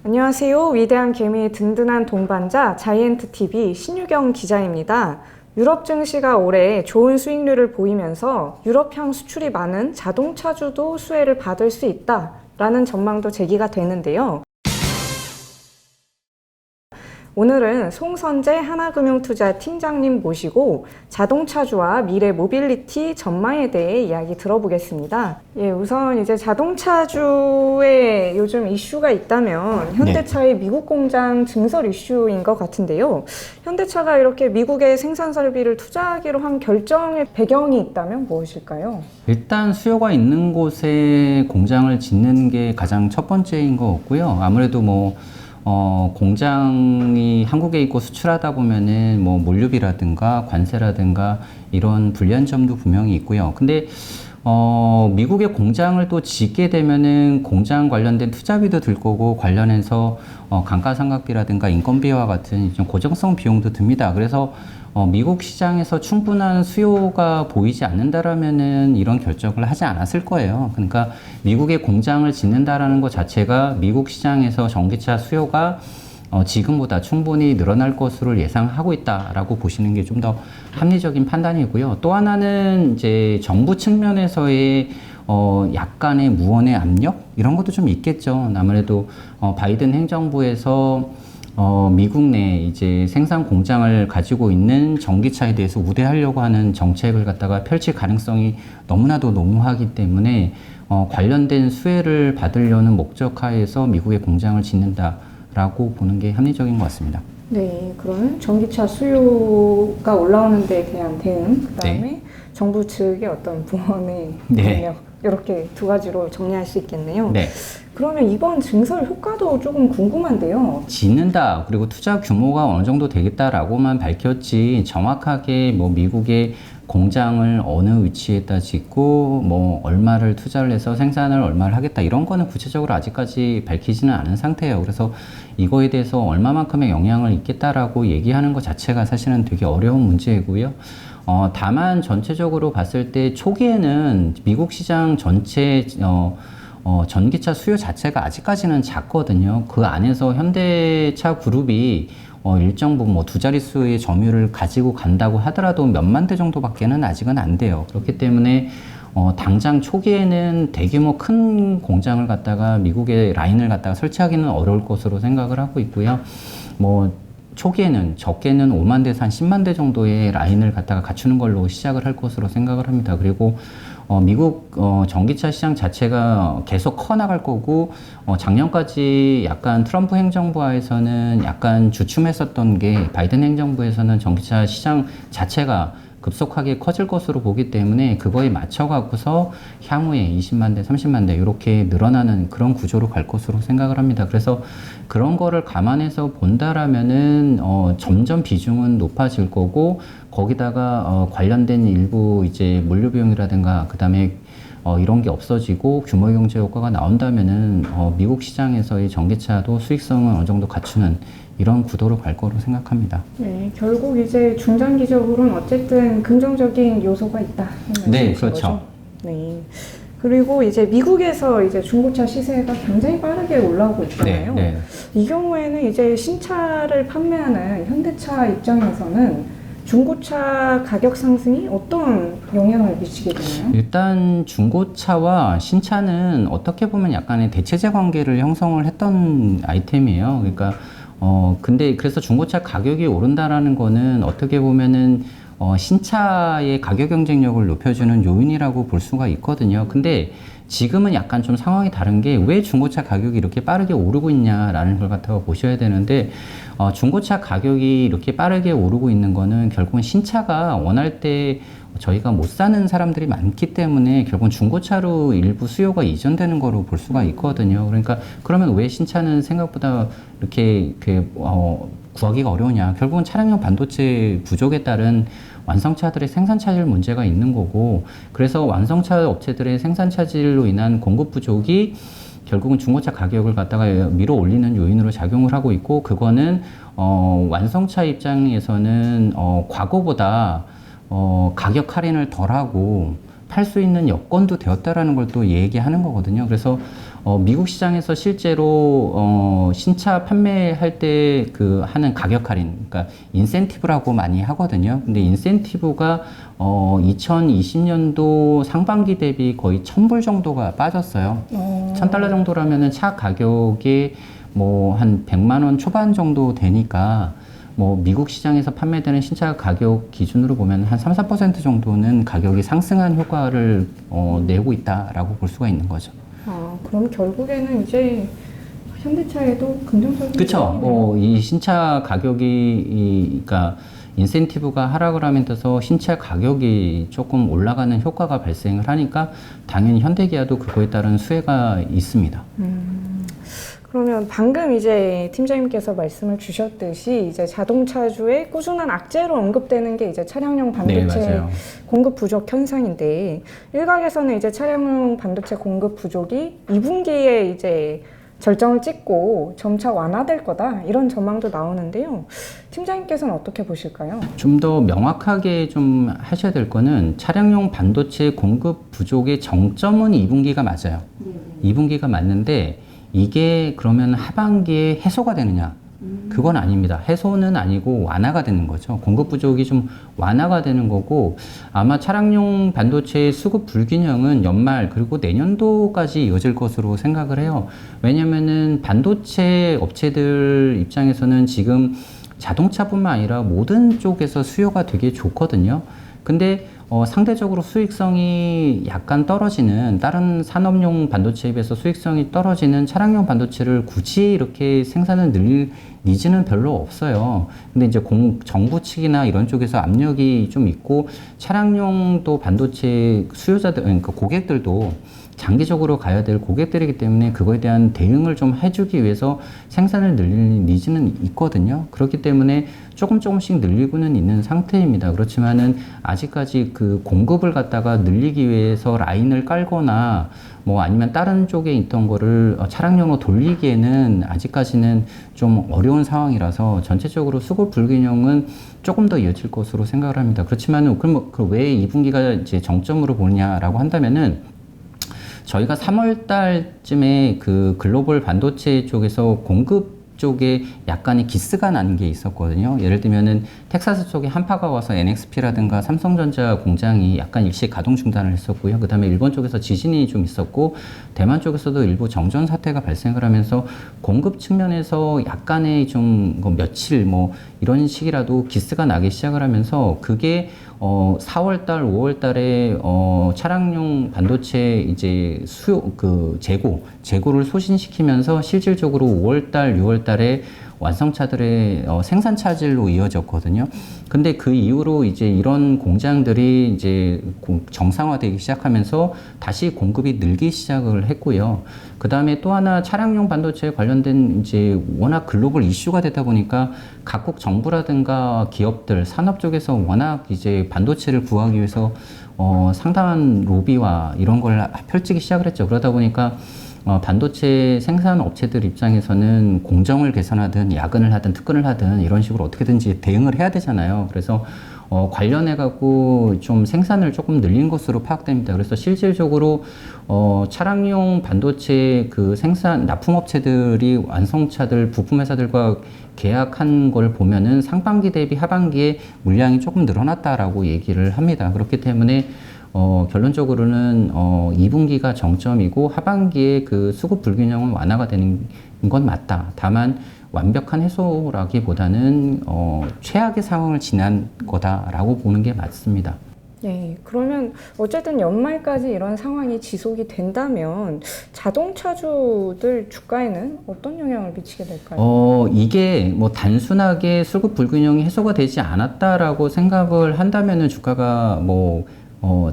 안녕하세요. 위대한 개미의 든든한 동반자 자이언트TV 신유경 기자입니다. 유럽 증시가 올해 좋은 수익률을 보이면서 유럽향 수출이 많은 자동차주도 수혜를 받을 수 있다라는 전망도 제기가 되는데요. 오늘은 송선재 하나금융투자 팀장님 모시고 자동차주와 미래 모빌리티 전망에 대해 이야기 들어보겠습니다. 예, 우선 이제 자동차주에 요즘 이슈가 있다면 현대차의 미국 공장 증설 이슈인 것 같은데요. 현대차가 이렇게 미국에 생산 설비를 투자하기로 한 결정의 배경이 있다면 무엇일까요? 일단 수요가 있는 곳에 공장을 짓는 게 가장 첫 번째인 것 같고요. 아무래도 공장이 한국에 있고 수출하다 보면은 물류비라든가 관세라든가 이런 불리한 점도 분명히 있고요. 근데 미국의 공장을 또 짓게 되면은 공장 관련된 투자비도 들 거고 관련해서 감가상각비라든가 인건비와 같은 좀 고정성 비용도 듭니다. 그래서 미국 시장에서 충분한 수요가 보이지 않는다라면은 이런 결정을 하지 않았을 거예요. 그러니까 미국의 공장을 짓는다라는 것 자체가 미국 시장에서 전기차 수요가 지금보다 충분히 늘어날 것으로 예상하고 있다라고 보시는 게 좀 더 합리적인 판단이고요. 또 하나는 이제 정부 측면에서의 약간의 무언의 압력 이런 것도 좀 있겠죠. 아무래도 바이든 행정부에서 미국 내 이제 생산 공장을 가지고 있는 전기차에 대해서 우대하려고 하는 정책을 갖다가 펼칠 가능성이 너무나도 농후하기 때문에 관련된 수혜를 받으려는 목적하에서 미국의 공장을 짓는다라고 보는 게 합리적인 것 같습니다. 네, 그러면 전기차 수요가 올라오는 데에 대한 대응, 그 다음에 정부 측의 어떤 부원의 능력, 이렇게 두 가지로 정리할 수 있겠네요. 네. 그러면 이번 증설 효과도 조금 궁금한데요. 짓는다, 그리고 투자 규모가 어느 정도 되겠다라고만 밝혔지 정확하게 미국의 공장을 어느 위치에다 짓고 얼마를 투자를 해서 생산을 얼마를 하겠다 이런 거는 구체적으로 아직까지 밝히지는 않은 상태예요. 그래서 이거에 대해서 얼마만큼의 영향을 있겠다라고 얘기하는 것 자체가 사실은 되게 어려운 문제이고요. 다만 전체적으로 봤을 때 초기에는 미국 시장 전체 전기차 수요 자체가 아직까지는 작거든요. 그 안에서 현대차 그룹이 일정 부분 두 자릿수의 점유율을 가지고 간다고 하더라도 몇만 대 정도밖에는 아직은 안 돼요. 그렇기 때문에 당장 초기에는 대규모 큰 공장을 갖다가 미국의 라인을 갖다가 설치하기는 어려울 것으로 생각을 하고 있고요. 초기에는 적게는 5만 대에서 한 10만 대 정도의 라인을 갖다가 갖추는 걸로 시작을 할 것으로 생각을 합니다. 그리고 미국 전기차 시장 자체가 계속 커 나갈 거고 작년까지 약간 트럼프 행정부 하에서는 약간 주춤했었던 게 바이든 행정부에서는 전기차 시장 자체가 급속하게 커질 것으로 보기 때문에 그거에 맞춰 갖고서 향후에 20만 대, 30만 대 이렇게 늘어나는 그런 구조로 갈 것으로 생각을 합니다. 그래서 그런 거를 감안해서 본다라면은 점점 비중은 높아질 거고 거기다가 관련된 일부 이제 물류 비용이라든가 그다음에 이런 게 없어지고 규모 경제 효과가 나온다면은 미국 시장에서의 전기차도 수익성은 어느 정도 갖추는 이런 구도로 갈 거로 생각합니다. 네, 결국 이제 중장기적으로는 어쨌든 긍정적인 요소가 있다. 네, 그렇죠. 거죠? 네. 그리고 이제 미국에서 이제 중고차 시세가 굉장히 빠르게 올라오고 있잖아요. 네. 이 경우에는 이제 신차를 판매하는 현대차 입장에서는 중고차 가격 상승이 어떤 영향을 미치게 되나요? 일단 중고차와 신차는 어떻게 보면 약간의 대체제 관계를 형성을 했던 아이템이에요. 그러니까 근데 그래서 중고차 가격이 오른다라는 거는 어떻게 보면은 신차의 가격 경쟁력을 높여주는 요인이라고 볼 수가 있거든요. 근데 지금은 약간 좀 상황이 다른 게 왜 중고차 가격이 이렇게 빠르게 오르고 있냐라는 걸 갖다가 보셔야 되는데 중고차 가격이 이렇게 빠르게 오르고 있는 거는 결국은 신차가 원할 때 저희가 못 사는 사람들이 많기 때문에 결국은 중고차로 일부 수요가 이전되는 거로 볼 수가 있거든요. 그러니까 그러면 왜 신차는 생각보다 이렇게 구하기가 어려우냐? 결국은 차량용 반도체 부족에 따른 완성차들의 생산 차질 문제가 있는 거고, 그래서 완성차 업체들의 생산 차질로 인한 공급 부족이 결국은 중고차 가격을 갖다가 밀어 올리는 요인으로 작용을 하고 있고, 그거는 완성차 입장에서는 과거보다 가격 할인을 덜하고 팔 수 있는 여건도 되었다라는 걸 또 얘기하는 거거든요. 그래서 미국 시장에서 실제로 신차 판매할 때 그 하는 가격 할인, 그러니까 인센티브라고 많이 하거든요. 근데 인센티브가 2020년도 상반기 대비 거의 1,000불 정도가 빠졌어요. $1,000 정도라면은 차 가격이 뭐 한 100만 원 초반 정도 되니까 뭐 미국 시장에서 판매되는 신차 가격 기준으로 보면 한 3~4% 정도는 가격이 상승한 효과를 내고 있다라고 볼 수가 있는 거죠. 그럼 결국에는 이제 현대차에도 긍정적인 그렇죠. 이 신차 가격이 그러니까 인센티브가 하락을 하면서 신차 가격이 조금 올라가는 효과가 발생을 하니까 당연히 현대기아도 그거에 따른 수혜가 있습니다. 그러면 방금 이제 팀장님께서 말씀을 주셨듯이 이제 자동차주의 꾸준한 악재로 언급되는 게 이제 차량용 반도체 네, 맞아요. 공급 부족 현상인데, 일각에서는 이제 차량용 반도체 공급 부족이 2분기에 이제 절정을 찍고 점차 완화될 거다, 이런 전망도 나오는데요. 팀장님께서는 어떻게 보실까요? 좀 더 명확하게 좀 하셔야 될 거는 차량용 반도체 공급 부족의 정점은 2분기가 맞아요. 2분기가 맞는데 이게 그러면 하반기에 해소가 되느냐? 그건 아닙니다. 해소는 아니고 완화가 되는 거죠. 공급 부족이 좀 완화가 되는 거고, 아마 차량용 반도체의 수급 불균형은 연말 그리고 내년도까지 이어질 것으로 생각을 해요. 왜냐면은 반도체 업체들 입장에서는 지금 자동차뿐만 아니라 모든 쪽에서 수요가 되게 좋거든요. 근데 상대적으로 수익성이 약간 떨어지는, 다른 산업용 반도체에 비해서 수익성이 떨어지는 차량용 반도체를 굳이 이렇게 생산을 늘릴 니즈는 별로 없어요. 근데 이제 정부 측이나 이런 쪽에서 압력이 좀 있고, 차량용도 반도체 수요자들, 그러니까 고객들도 장기적으로 가야 될 고객들이기 때문에 그거에 대한 대응을 좀 해주기 위해서 생산을 늘릴 니즈는 있거든요. 그렇기 때문에 조금씩 늘리고는 있는 상태입니다. 그렇지만은 아직까지 그 공급을 갖다가 늘리기 위해서 라인을 깔거나 뭐 아니면 다른 쪽에 있던 거를 차량용으로 돌리기에는 아직까지는 좀 어려운 상황이라서 전체적으로 수급 불균형은 조금 더 이어질 것으로 생각을 합니다. 그렇지만은 그럼 왜 2분기가 이제 정점으로 보느냐라고 한다면은, 저희가 3월 달쯤에 그 글로벌 반도체 쪽에서 공급 쪽에 약간의 기스가 나는 게 있었거든요. 예를 들면은 텍사스 쪽에 한파가 와서 NXP라든가 삼성전자 공장이 약간 일시 가동 중단을 했었고요. 그 다음에 일본 쪽에서 지진이 좀 있었고, 대만 쪽에서도 일부 정전 사태가 발생을 하면서 공급 측면에서 약간의 좀 며칠 뭐 이런 식이라도 기스가 나기 시작을 하면서, 그게 4월달, 5월달에 차량용 반도체 이제 재고를 소진시키면서 실질적으로 5월달, 6월달에 완성차들의 생산 차질로 이어졌거든요. 근데 그 이후로 이제 이런 공장들이 이제 정상화되기 시작하면서 다시 공급이 늘기 시작을 했고요. 그 다음에 또 하나 차량용 반도체에 관련된 이제 워낙 글로벌 이슈가 되다 보니까 각국 정부라든가 기업들, 산업 쪽에서 워낙 이제 반도체를 구하기 위해서 상당한 로비와 이런 걸 펼치기 시작을 했죠. 그러다 보니까 반도체 생산 업체들 입장에서는 공정을 개선하든 야근을 하든 특근을 하든 이런 식으로 어떻게든지 대응을 해야 되잖아요. 그래서 관련해갖고 좀 생산을 조금 늘린 것으로 파악됩니다. 그래서 실질적으로 차량용 반도체 그 생산 납품업체들이 완성차들 부품회사들과 계약한 걸 보면은 상반기 대비 하반기에 물량이 조금 늘어났다라고 얘기를 합니다. 그렇기 때문에 결론적으로는 2분기가 정점이고 하반기에 그 수급 불균형은 완화가 되는 건 맞다. 다만 완벽한 해소라기보다는 최악의 상황을 지난 거다라고 보는 게 맞습니다. 네, 그러면 어쨌든 연말까지 이런 상황이 지속이 된다면 자동차주들 주가에는 어떤 영향을 미치게 될까요? 이게 뭐 단순하게 수급 불균형이 해소가 되지 않았다라고 생각을 한다면은 주가가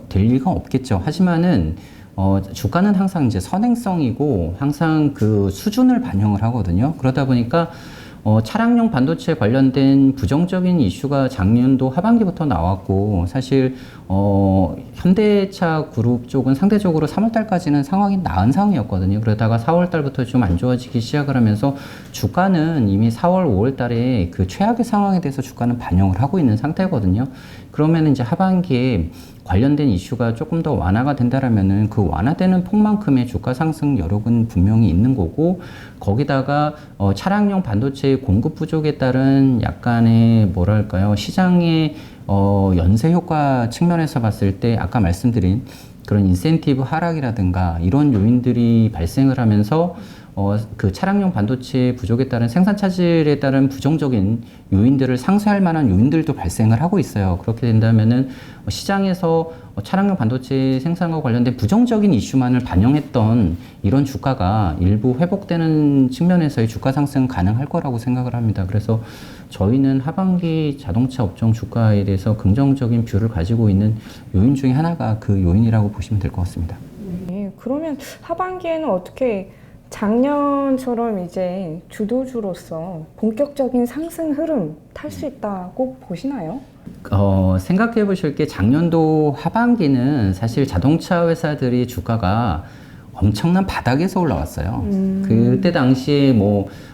될 리가 없겠죠. 하지만은 주가는 항상 이제 선행성이고 항상 그 수준을 반영을 하거든요. 그러다 보니까 차량용 반도체 관련된 부정적인 이슈가 작년도 하반기부터 나왔고, 사실 현대차 그룹 쪽은 상대적으로 3월달까지는 상황이 나은 상황이었거든요. 그러다가 4월달부터 좀 안 좋아지기 시작을 하면서 주가는 이미 4월, 5월달에 그 최악의 상황에 대해서 주가는 반영을 하고 있는 상태거든요. 그러면 이제 하반기에 관련된 이슈가 조금 더 완화가 된다라면은 그 완화되는 폭만큼의 주가 상승 여력은 분명히 있는 거고, 거기다가 차량용 반도체 공급 부족에 따른 약간의 뭐랄까요, 시장의 연쇄 효과 측면에서 봤을 때 아까 말씀드린 그런 인센티브 하락이라든가 이런 요인들이 발생을 하면서 그 차량용 반도체 부족에 따른 생산 차질에 따른 부정적인 요인들을 상쇄할 만한 요인들도 발생을 하고 있어요. 그렇게 된다면은 시장에서 차량용 반도체 생산과 관련된 부정적인 이슈만을 반영했던 이런 주가가 일부 회복되는 측면에서의 주가 상승 가능할 거라고 생각을 합니다. 그래서 저희는 하반기 자동차 업종 주가에 대해서 긍정적인 뷰를 가지고 있는 요인 중에 하나가 그 요인이라고 보시면 될 것 같습니다. 네, 그러면 하반기에는 어떻게 작년처럼 이제 주도주로서 본격적인 상승 흐름 탈 수 있다고 보시나요? 생각해 보실 게 작년도 하반기는 사실 자동차 회사들이 주가가 엄청난 바닥에서 올라왔어요. 그때 당시에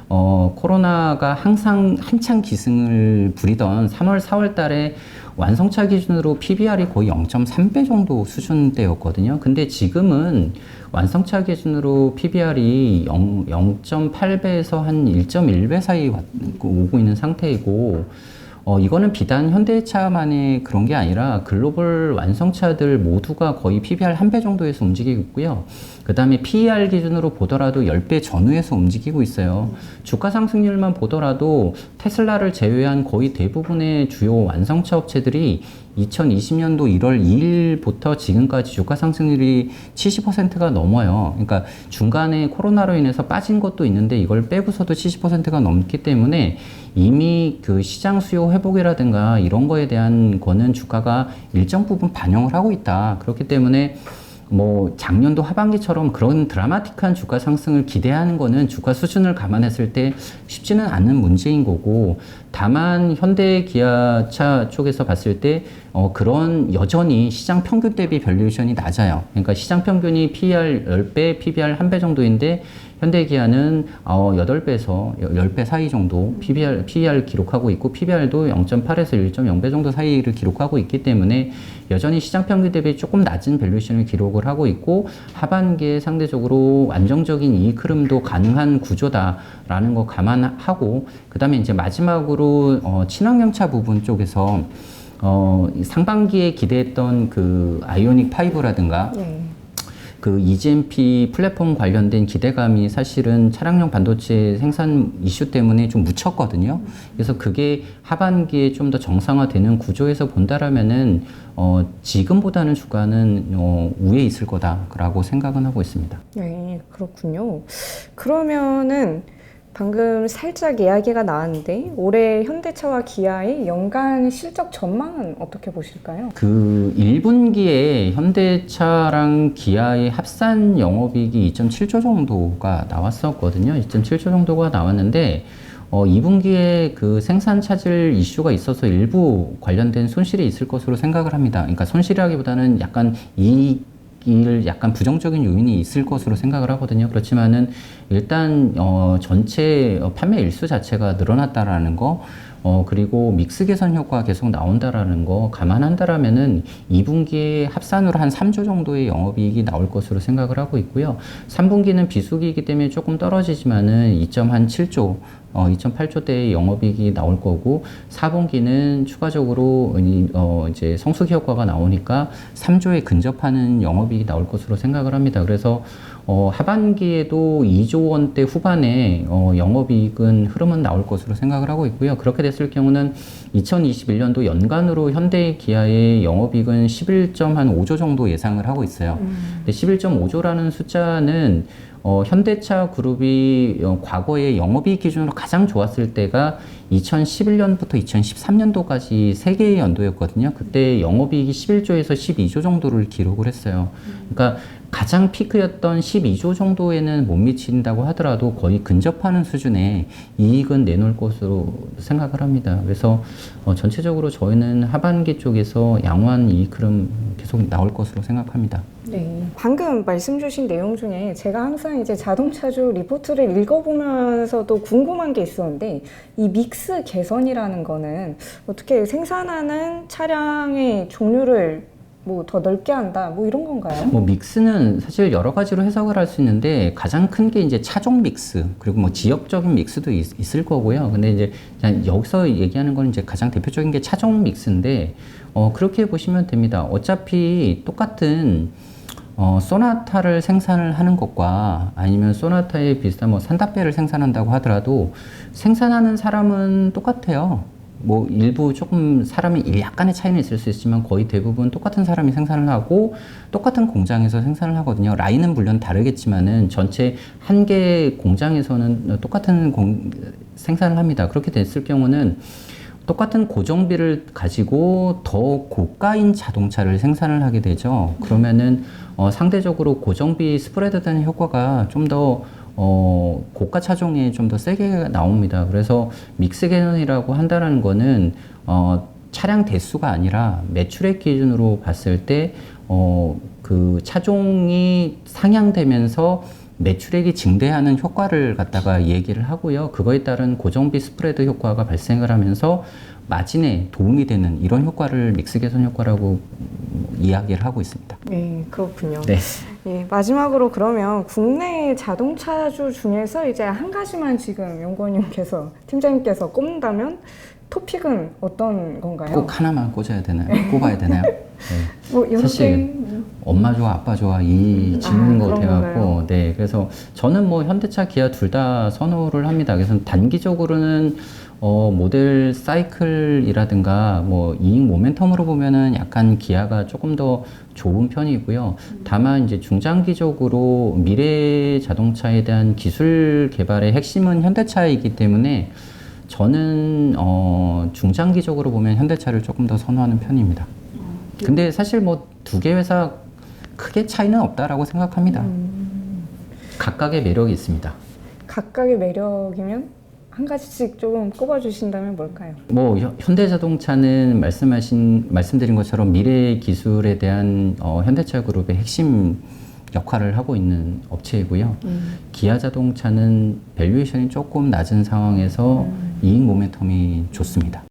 코로나가 한창 기승을 부리던 3월, 4월 달에 완성차 기준으로 PBR이 거의 0.3배 정도 수준대였거든요. 근데 지금은 완성차 기준으로 PBR이 0.8배에서 한 1.1배 사이 오고 있는 상태이고, 이거는 비단 현대차만의 그런 게 아니라 글로벌 완성차들 모두가 거의 PBR 1배 정도에서 움직이고 있고요. 그 다음에 PER 기준으로 보더라도 10배 전후에서 움직이고 있어요. 주가 상승률만 보더라도 테슬라를 제외한 거의 대부분의 주요 완성차 업체들이 2020년도 1월 2일부터 지금까지 주가 상승률이 70%가 넘어요. 그러니까 중간에 코로나로 인해서 빠진 것도 있는데 이걸 빼고서도 70%가 넘기 때문에 이미 그 시장 수요 회복이라든가 이런 거에 대한 거는 주가가 일정 부분 반영을 하고 있다. 그렇기 때문에 작년도 하반기처럼 그런 드라마틱한 주가 상승을 기대하는 거는 주가 수준을 감안했을 때 쉽지는 않은 문제인 거고, 다만 현대 기아차 쪽에서 봤을 때 그런 여전히 시장 평균 대비 밸류에이션이 낮아요. 그러니까 시장 평균이 PER 10배, PBR 1배 정도인데 현대기아는 8배에서 10배 사이 정도 PER 기록하고 있고, PBR도 0.8에서 1.0배 정도 사이를 기록하고 있기 때문에 여전히 시장 평균 대비 조금 낮은 밸류에이션을 기록을 하고 있고, 하반기에 상대적으로 안정적인 이익 흐름도 가능한 구조다라는 거 감안하고, 그 다음에 이제 마지막으로 친환경차 부분 쪽에서 상반기에 기대했던 그 아이오닉 5라든가 그 EGMP 플랫폼 관련된 기대감이 사실은 차량용 반도체 생산 이슈 때문에 좀 묻혔거든요. 그래서 그게 하반기에 좀 더 정상화되는 구조에서 본다라면은 지금보다는 주가는 우위에 있을 거다라고 생각은 하고 있습니다. 네, 그렇군요. 그러면은 방금 살짝 이야기가 나왔는데 올해 현대차와 기아의 연간 실적 전망은 어떻게 보실까요? 그 1분기에 현대차랑 기아의 합산 영업이익이 2.7조 정도가 나왔었거든요. 2.7조 정도가 나왔는데 2분기에 그 생산 차질 이슈가 있어서 일부 관련된 손실이 있을 것으로 생각을 합니다. 그러니까 손실이라기보다는 약간 약간 부정적인 요인이 있을 것으로 생각을 하거든요. 그렇지만은 일단 전체 판매 일수 자체가 늘어났다라는 거, 그리고 믹스 개선 효과가 계속 나온다라는 거 감안한다라면은 2분기에 합산으로 한 3조 정도의 영업이익이 나올 것으로 생각을 하고 있고요. 3분기는 비수기이기 때문에 조금 떨어지지만은 2.7조 2.8조대의 영업이익이 나올 거고, 4분기는 추가적으로 이제 성수기 효과가 나오니까 3조에 근접하는 영업이익이 나올 것으로 생각을 합니다. 그래서 하반기에도 2조 원대 후반에 영업이익은 흐름은 나올 것으로 생각을 하고 있고요. 그렇게 됐을 경우는 2021년도 연간으로 현대 기아의 영업이익은 11.5조 정도 예상을 하고 있어요. 근데 11.5조라는 숫자는 현대차 그룹이 과거에 영업이익 기준으로 가장 좋았을 때가 2011년부터 2013년도까지 3개의 연도였거든요. 그때 영업이익이 11조에서 12조 정도를 기록을 했어요. 그러니까 가장 피크였던 12조 정도에는 못 미친다고 하더라도 거의 근접하는 수준의 이익은 내놓을 것으로 생각을 합니다. 그래서 전체적으로 저희는 하반기 쪽에서 양호한 이익 흐름 계속 나올 것으로 생각합니다. 네. 방금 말씀 주신 내용 중에 제가 항상 이제 자동차주 리포트를 읽어보면서도 궁금한 게 있었는데, 이 믹스 개선이라는 거는 어떻게 생산하는 차량의 종류를 뭐 더 넓게 한다, 뭐 이런 건가요? 뭐 믹스는 사실 여러 가지로 해석을 할 수 있는데 가장 큰 게 이제 차종 믹스 그리고 뭐 지역적인 믹스도 있을 거고요. 근데 이제 여기서 얘기하는 건 이제 가장 대표적인 게 차종 믹스인데 그렇게 보시면 됩니다. 어차피 똑같은 소나타를 생산을 하는 것과 아니면 소나타에 비슷한 뭐 산타페를 생산한다고 하더라도 생산하는 사람은 똑같아요. 뭐 일부 조금 사람이 약간의 차이는 있을 수 있지만 거의 대부분 똑같은 사람이 생산을 하고 똑같은 공장에서 생산을 하거든요. 라인은 물론 다르겠지만은 전체 한 개의 공장에서는 똑같은 생산을 합니다. 그렇게 됐을 경우는 똑같은 고정비를 가지고 더 고가인 자동차를 생산을 하게 되죠. 그러면은 상대적으로 고정비 스프레드되는 효과가 좀 더 고가 차종에 좀 더 세게 나옵니다. 그래서 믹스 개선이라고 한다는 거는 차량 대수가 아니라 매출액 기준으로 봤을 때 그 차종이 상향되면서 매출액이 증대하는 효과를 갖다가 얘기를 하고요. 그거에 따른 고정비 스프레드 효과가 발생을 하면서 마진에 도움이 되는 이런 효과를 믹스 개선 효과라고 이야기를 하고 있습니다. 네, 그렇군요. 네. 예, 마지막으로 그러면 국내 자동차주 중에서 이제 한 가지만 지금 연구원님께서, 팀장님께서 꼽는다면 토픽은 어떤 건가요? 꼭 하나만 꽂아야 되나요? 꼽아야 되나요? 네. 뭐 여러 사실 개... 엄마 좋아 아빠 좋아 이 질문 것 그런 같아갖고 건가요? 네 그래서 저는 뭐 현대차 기아 둘 다 선호를 합니다. 그래서 단기적으로는 모델 사이클이라든가 뭐 이익 모멘텀으로 보면은 약간 기아가 조금 더 좋은 편이고요. 다만 이제 중장기적으로 미래 자동차에 대한 기술 개발의 핵심은 현대차이기 때문에 저는 중장기적으로 보면 현대차를 조금 더 선호하는 편입니다. 근데 사실 뭐 두 개 회사 크게 차이는 없다라고 생각합니다. 각각의 매력이 있습니다. 각각의 매력이면 한 가지씩 조금 꼽아주신다면 뭘까요? 뭐 현대자동차는 말씀드린 것처럼 미래 기술에 대한 현대차 그룹의 핵심 역할을 하고 있는 업체이고요. 기아 자동차는 밸류에이션이 조금 낮은 상황에서 이익 모멘텀이 좋습니다.